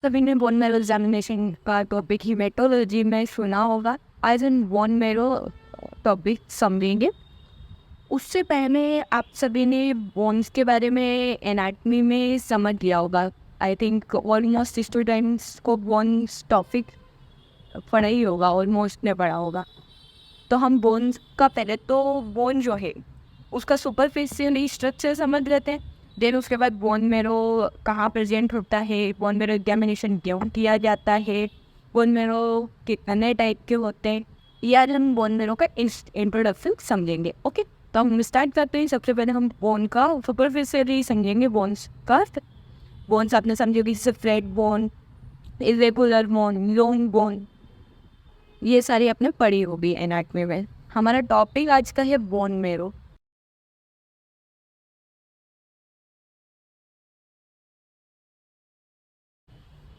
सभी ने bone marrow examination का टॉपिक हीमेटोलॉजी में सुना होगा। आज हम बोन मेरो टॉपिक समझेंगे। उससे पहले आप सभी ने बोन्स के बारे में एनाटमी में समझ लिया होगा। आई थिंक ऑलमोस्ट स्टूडेंट्स को बोन्स टॉपिक पढ़ा ही होगा, ऑलमोस्ट ने पढ़ा होगा। तो हम बोन्स का पहले तो बोन जो है उसका सुपरफिशियल स्ट्रक्चर समझ लेते हैं। देन उसके बाद बोन मेरो कहाँ प्रेजेंट होता है, बोन मेरो एग्जामिनेशन क्यों किया जाता है, बोन मेरो कितने टाइप के होते हैं, ये आज हम बोन मेरो का इंट्रोडक्शन समझेंगे। ओके, तो हम स्टार्ट करते हैं। सबसे पहले हम बोन का सुपरफिशियली समझेंगे। बोन्स का बोन्स आपने समझोगे जैसे flat bone, irregular bone, long bone, ये सारी आपने पढ़ी होगी एनाटॉमी में। हमारा टॉपिक आज का है बोन मेरो।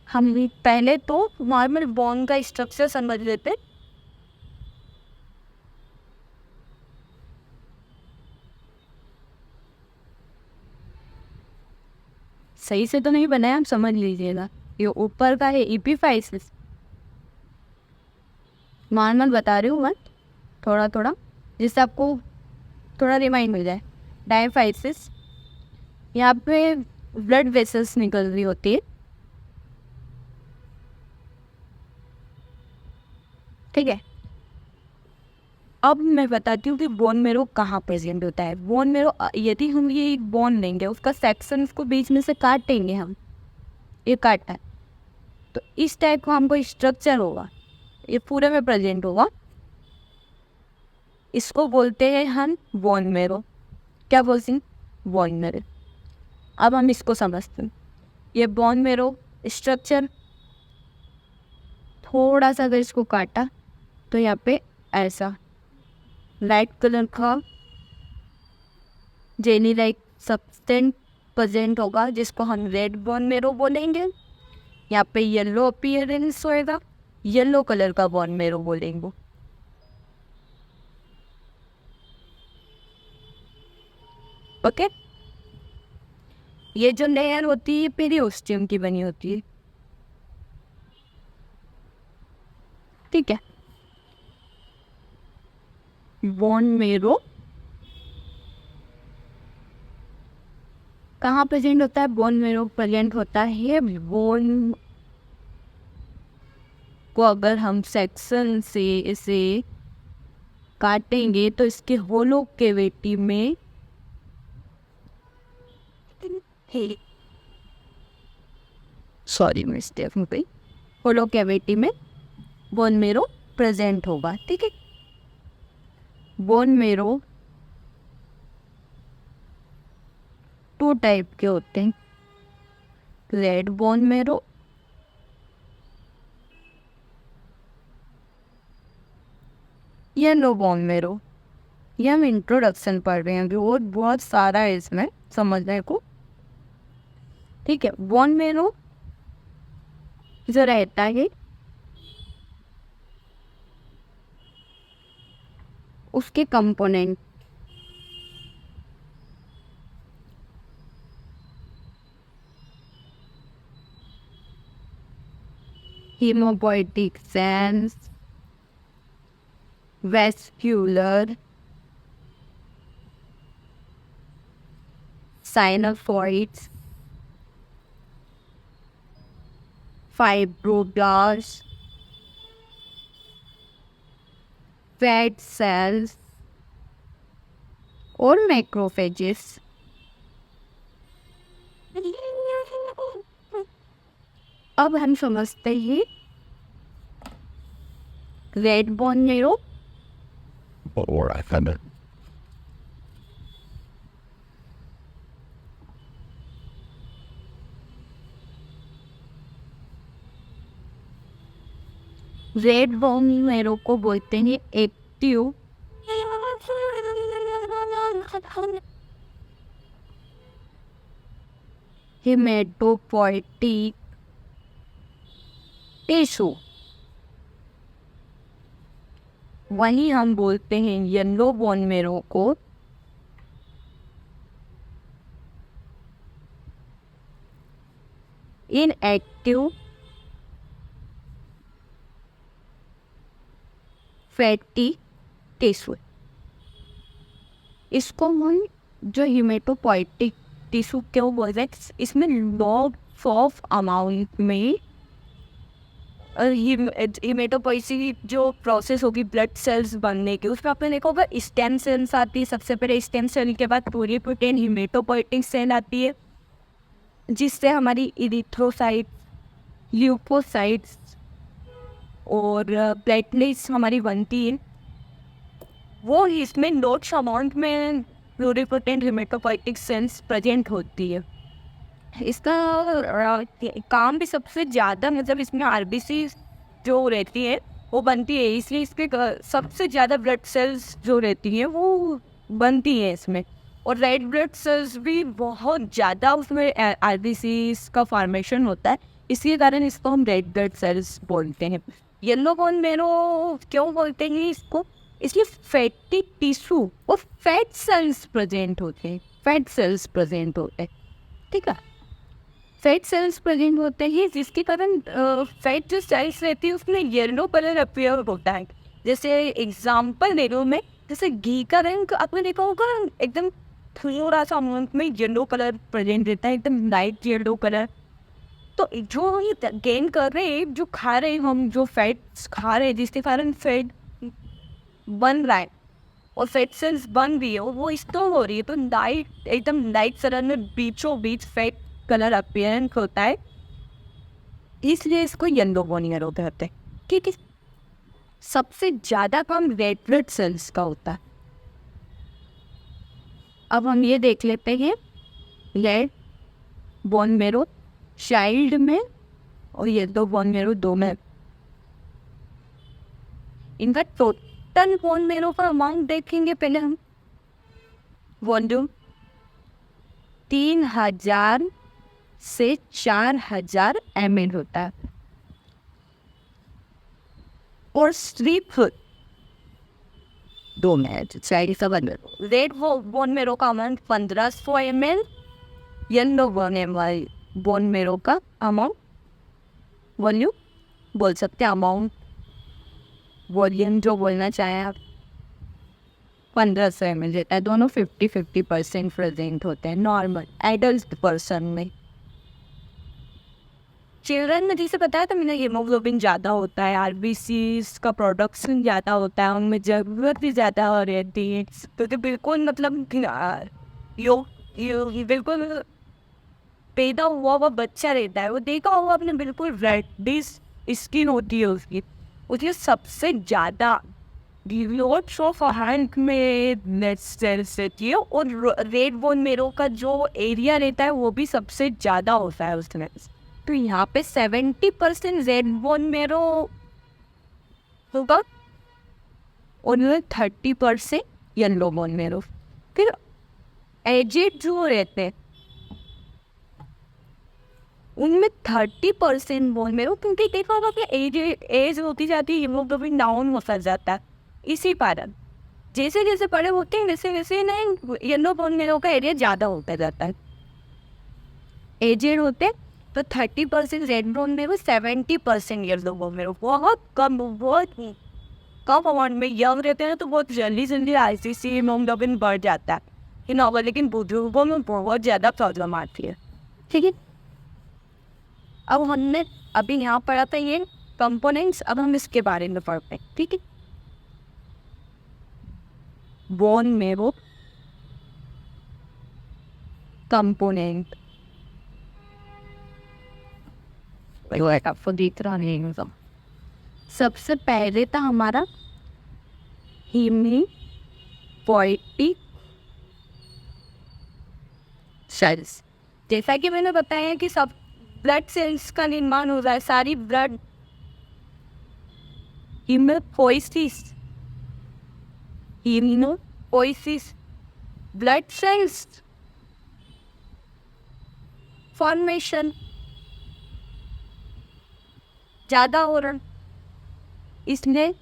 हम पहले तो नॉर्मल बोन का स्ट्रक्चर समझ लेते। सही से तो नहीं बनाया, आप समझ लीजिएगा। ये ऊपर का है एपिफाइसिस, नॉर्मल बता रही हूँ मैं, थोड़ा थोड़ा जिससे आपको थोड़ा रिमाइंड मिल जाए। डायफाइसिस, यहाँ पे ब्लड वेसल्स निकल रही होती है, ठीक है। अब मैं बताती हूँ कि बोन मेरो कहाँ प्रेजेंट होता है। बोन मेरो यदि हम ये एक बोन लेंगे, उसका सेक्शन को बीच में से काटेंगे, हम ये काटना है तो इस टाइप का हमको स्ट्रक्चर होगा, ये पूरे में प्रेजेंट होगा। इसको बोलते हैं हम बोन मेरो। क्या बोलते हैं? Bone marrow. अब हम इसको समझते हैं। ये बोन मेरो स्ट्रक्चर थोड़ा सा अगर इसको काटा तो यहाँ पे ऐसा लाइट कलर का जेली लाइक सब्सटेंस प्रेजेंट होगा, जिसको हम रेड बोन मेरो बोलेंगे। यहाँ पे येलो अपीयरेंस होएगा, येलो कलर का बोन मेरो बोलेंगे। ओके, ये जो लेयर होती है पेरिओस्टियम की बनी होती है, ठीक है। बोन मेरो कहाँ प्रेजेंट होता है? बोन मेरो प्रेजेंट होता है बोन को अगर हम सेक्शन से इसे काटेंगे तो इसके होलो कैविटी में, सॉरी मिस्टेक हो गई, होलो कैविटी में बोन मेरो प्रेजेंट होगा, ठीक है। बोन मेरो टू टाइप के होते हैं, रेड बोन मेरो, येलो बोन मेरो। ये हम इंट्रोडक्शन पढ़ रहे हैं अभी, और बहुत सारा है इसमें समझने को, ठीक है। बोन मेरो जो रहता है उसके component, haemopoietic cells, vascular, sinusoids, fibroblast, fat cells और मैक्रोफेजेस। अब हम समझते हैं red bone marrow. Red bone marrow को बोलते हैं एक्टिव हेमेटोपोइटिक टिश्यू। वही हम बोलते हैं येलो बोन मेरो को इनएक्टिव फैटी टिश्यू, इसको हम जो हीमेटोपोइटिक टिश्यू क्यों बोलते हैं, इसमें लॉट्स ऑफ अमाउंट में हीमेटोपोइसी जो प्रोसेस होगी ब्लड सेल्स बनने की, उसमें आपने देखा होगा स्टेम सेल्स आती है। सबसे पहले स्टेम सेल के बाद प्लूरिपोटेंट हीमेटोपोइटिक सेल आती है, जिससे हमारी इरिथ्रोसाइट, ल्यूकोसाइट्स और प्लेटलेट्स हमारी बनती है। वो इसमें नोट्स अमाउंट में प्लूरिपोटेंट हीमेटोपोइटिक सेल्स प्रेजेंट होती है। इसका काम भी सबसे ज़्यादा, मतलब इसमें आरबीसी जो रहती है वो बनती है, इसलिए इसके सबसे ज़्यादा ब्लड सेल्स जो रहती हैं वो बनती हैं इसमें। और रेड ब्लड सेल्स भी बहुत ज़्यादा उसमें आरबीसी का फॉर्मेशन होता है, इसी कारण इसको हम रेड ब्लड सेल्स बोलते हैं। येलो बोन मेरो क्यों बोलते हैं इसको, इसलिए फैटी टिश्यू और फैट सेल्स प्रेजेंट होते हैं, फैट सेल्स प्रेजेंट होते हैं, ठीक है। फैट सेल्स प्रेजेंट होते हैं जिसके कारण फैट जो सेल्स रहती है उसमें येलो कलर अपीयर होता है। जैसे एग्जांपल दे दूँ मैं, जैसे घी का रंग आपने देखा होगा एकदम थोड़ा सा अमाउंट में येलो कलर प्रेजेंट रहता है, एकदम लाइट येलो कलर। तो जो ये गेन कर रहे हैं, जो खा रहे हैं हम, जो फैट्स खा रहे हैं जिसके कारण फैट बन रहा है और फैट सेल्स बन रही है और वो स्टोर हो रही है, तो लाइट एकदम लाइट कलर में बीचों बीच फैट कलर अपीयरेंस होता है, इसलिए इसको येलो बोन मेरो कहते हैं, ठीक है। सबसे ज़्यादा काम रेड ब्लड सेल्स का होता है। अब हम ये देख लेते हैं रेड बोन मेरो चाइल्ड में और येलो बोन मेरो दो में। इनका टोटल बोन मेरो का अमाउंट देखेंगे पहले हम। वॉल्यूम 3000 से 4000 ml होता है और स्लीप 2 मिनट चाहिए सब अंदर। रेड बोन मेरो का amount 1500 ml, yellow bone marrow का अमाउंट, वॉल्यूम बोल सकते हैं, अमाउंट वॉल्यूम जो बोलना चाहें आप, 1500 ml रहता है। दोनों 50-50% प्रेजेंट होते हैं नॉर्मल एडल्ट पर्सन में। चिल्ड्रन में जैसे बताया था मैंने, हीमोग्लोबिन ज़्यादा होता है, आरबीसीज का प्रोडक्शन ज़्यादा होता है, उनमें ज़रूरत भी ज़्यादा रहती है, तो बिल्कुल मतलब बिल्कुल पैदा हुआ हुआ बच्चा रहता है, वो देखा हुआ आपने, बिल्कुल रेडिश स्किन होती है उसकी सबसे ज़्यादा लोट्स ऑफ हैंड में ब्लड सेल्स रहती है और रेड बोन मेरो का जो एरिया रहता है वो भी सबसे ज़्यादा होता है उसमें। तो यहाँ पे 70% रेड बोन मेरो होगा और 30% येलो बोन मेरो। फिर एजेड जो रहते हैं उनमें 30% बोन मेरो, क्योंकि देखा होगा कि एज होती जाती है, हीमोग्लोबिन डाउन होता जाता है, इसी कारण जैसे जैसे बड़े होते हैं वैसे वैसे ना येलो बोन मेरो का एरिया ज़्यादा होता जाता है। एजेड होते हैं तो 30% रेड बोन मेरो, 70% येलो बोन मेरो। बहुत कम अमाउंट में यंग रहते हैं तो बहुत जल्दी आईसीसी हीमोग्लोबिन बढ़ जाता है, लेकिन बुजुर्गों में बहुत ज़्यादा प्रॉब्लम आती है, ठीक है। अब हमने अभी यहाँ पढ़ा था ये कंपोनेंट्स, अब हम इसके बारे में पढ़ते हैं, ठीक है। बोन मेरो कंपोनेंट आपको दिख रहा नहीं, सबसे पहले था हमारा हीमोपोइटिक सेल्स। जैसा कि मैंने बताया कि सब ब्लड सेल्स का निर्माण हो रहा है, सारी blood haemopoiesis blood cells formation ज़्यादा हो रहा, इसलिए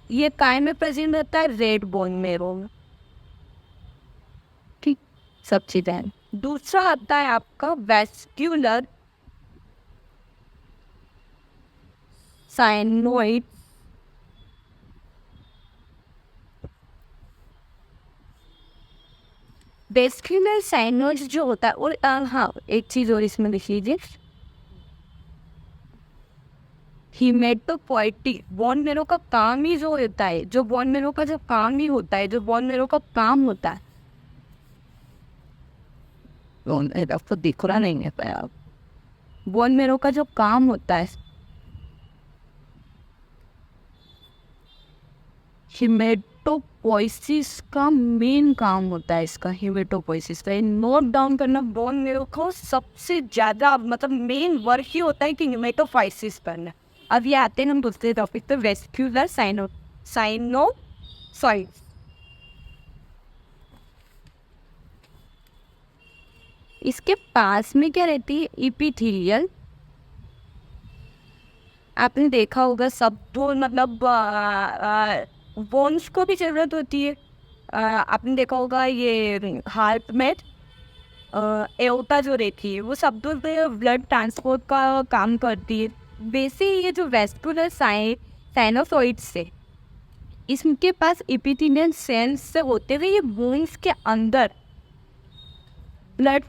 ये काय में प्रेजेंट रहता है, रेड बोन मेरो में, ठीक। सब चीज़ें। दूसरा आता है आपका वैस्क्यूलर साइनोइड वेस्क्यूलर साइनोइड जो होता है, और हाँ एक चीज़ और इसमें लिख लीजिए, हीमेटोपोइटिक बोन मेरो का काम ही जो होता है, जो बोन मेरो का जो काम ही होता है, जो बोन मेरो का काम होता है, अब तो दिख रहा नहीं है पर बोन मेरो का जो काम होता है, हिमेटोपोइसिस का मेन काम होता है इसका, हिमेटोपोइसिस का नोट डाउन करना। बोन मेरो को सबसे ज़्यादा मतलब मेन वर्क ही होता है कि हिमेटोफाइसिस करना। अब ये आते हैं हम दूसरे टॉपिक पे, वेस्क्यूलर साइनोसॉइड। इसके पास में क्या रहती है, इपिथेलियल। आपने देखा होगा सब तो मतलब बोन्स को भी जरूरत होती है। आपने देखा होगा ये हार्ट में एओर्टा जो रहती है वो सब तो ब्लड ट्रांसपोर्ट का काम करती है। वैसे ये जो वेस्कुलर साइनोसॉइड से, इसके पास इपिथेलियल सेल्स से होते हुए ये बोन्स के अंदर ब्लड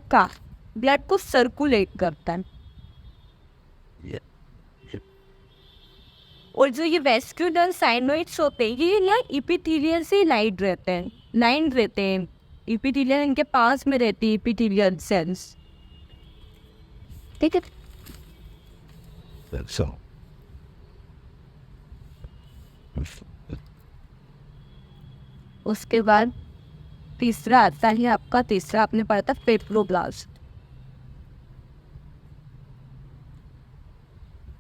को सर्कुलेट करता है। और जो ये वेस्कुलर साइनोइड्स होते हैं ये ना इपिथेलियल से लाइन रहते हैं। इपिथेलियल इनके पास में रहती है, इपिथेलियल सेल्स, ठीक है। So. उसके बाद तीसरा आता है आपका, तीसरा आपने पढ़ा था फेब्रोब्लास्ट।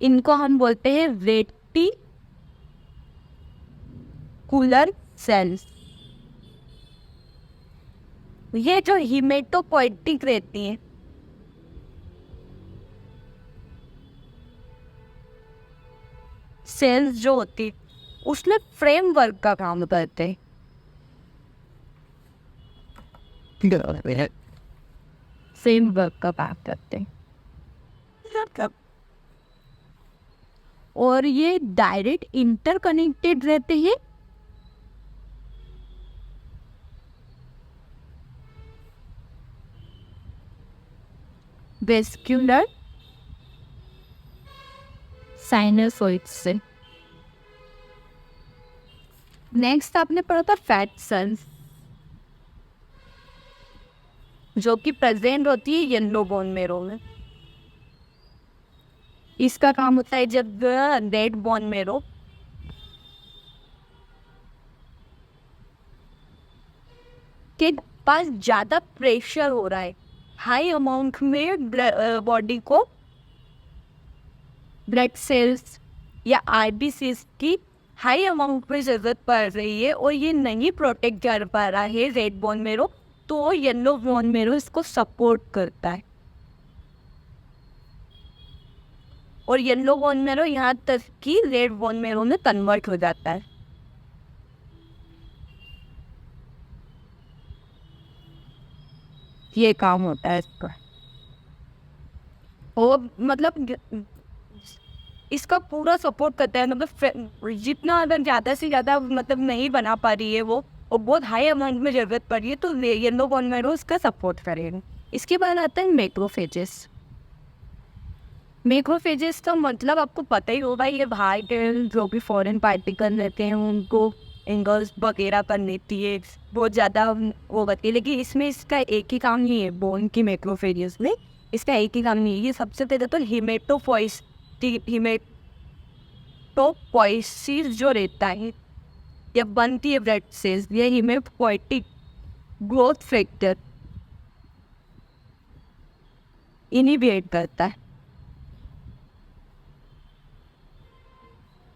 इनको हम बोलते हैं रेटिकुलर सेल्स। ये जो हिमेटोपोइटिक रहती हैं, सेल्स जो होती उसमें फ्रेमवर्क का काम करते हैं। फ्रेमवर्क का काम करते हैं और ये डायरेक्ट इंटरकनेक्टेड रहते हैं वेस्क्यूलर साइनोसॉइड्स से। नेक्स्ट आपने पढ़ा था फैट सेल्स, जो कि प्रेजेंट होती है येलो बोन मेरो में। इसका काम होता है जब रेड बोन मेरो के पास ज़्यादा प्रेशर हो रहा है, हाई अमाउंट में बॉडी को ब्लड सेल्स या आरबीसीज की हाई अमाउंट में ज़रूरत पड़ रही है और ये नहीं प्रोटेक्ट कर पा रहा है रेड बोन मेरो, तो येलो बोन मेरो इसको सपोर्ट करता है। और येलो बोन मेरो यहाँ तक कि रेड बोन मेरो में कन्वर्ट हो जाता है। ये काम होता है इसका। और मतलब इसका पूरा सपोर्ट करता है, मतलब जितना अगर ज़्यादा से ज़्यादा मतलब नहीं बना पा रही है वो, और बहुत हाई अमाउंट में ज़रूरत पड़ रही है, तो येलो बोन मेरो इसका सपोर्ट करेगा। इसके बाद आता है मैक्रोफेजेस। मैक्रोफेजेस का मतलब आपको पता ही होगा, ये बाहर के जो भी फॉरेन पार्टिकल रहते हैं उनको एंगल्स वगैरह कर लेती है, बहुत ज़्यादा वो करती है। लेकिन इसमें इसका एक ही काम नहीं है, बोन की मैक्रोफेजेस में इसका एक ही काम नहीं है। ये सबसे पहले तो हिमेटोपोइसिस जो रहता है या बनती है ब्लड सेल्स, ये हिमेटोपोइटिक ग्रोथ फैक्टर इनिबिएट करता है।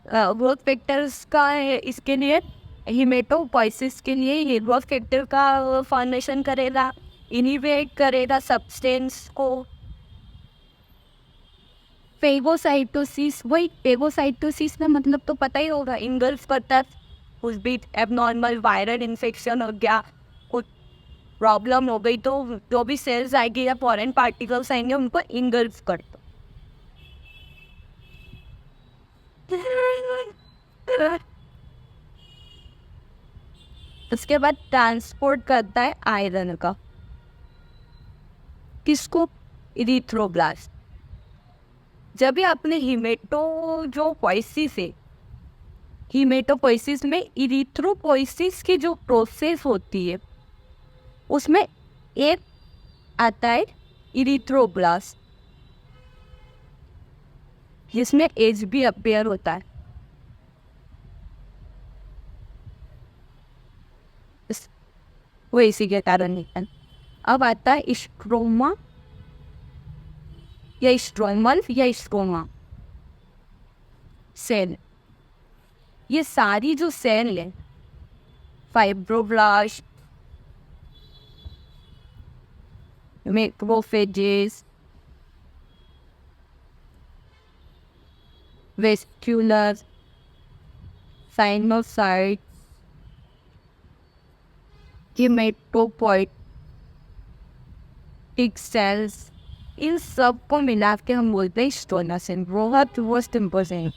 ग्रोथ फैक्टर्स का इसके लिए, हिमेटोपोइसिस के लिए ये ग्रोथ फैक्टर का फॉर्मेशन करेगा, इनिबिएट करेगा सब्सटेंस को। फेगोसाइटोसिस, वही फेगोसाइटोसिस का मतलब तो पता ही होगा, इंगल्फ करता है। कुछ भी एबनॉर्मल वायरल इन्फेक्शन हो गया, कुछ प्रॉब्लम हो गई, तो जो भी सेल्स आएगी या फॉरेन पार्टिकल्स आएंगे उनको इंगल्फ करता। उसके बाद ट्रांसपोर्ट करता है आयरन का। किसको? इरिथ्रोब्लास्ट। जब भी आपने हिमेटोपोइसिस है, हिमेटोपोइसिस में इरिथ्रोपोइसिस की जो प्रोसेस होती है उसमें एक आता है इरिथ्रोब्लास्ट, जिसमें एज भी अपेयर होता है। वो इसी के कारण निकल। अब आता है स्ट्रोमा या स्ट्रोमल या स्ट्रोमा सेल। ये सारी जो सेल है, fibroblast, macrophages, vascular, sinusoid, haematopoietic cells, इन सब को मिला के हम बोलते हैं स्टोना सेल। बहुत वो सिंपल है।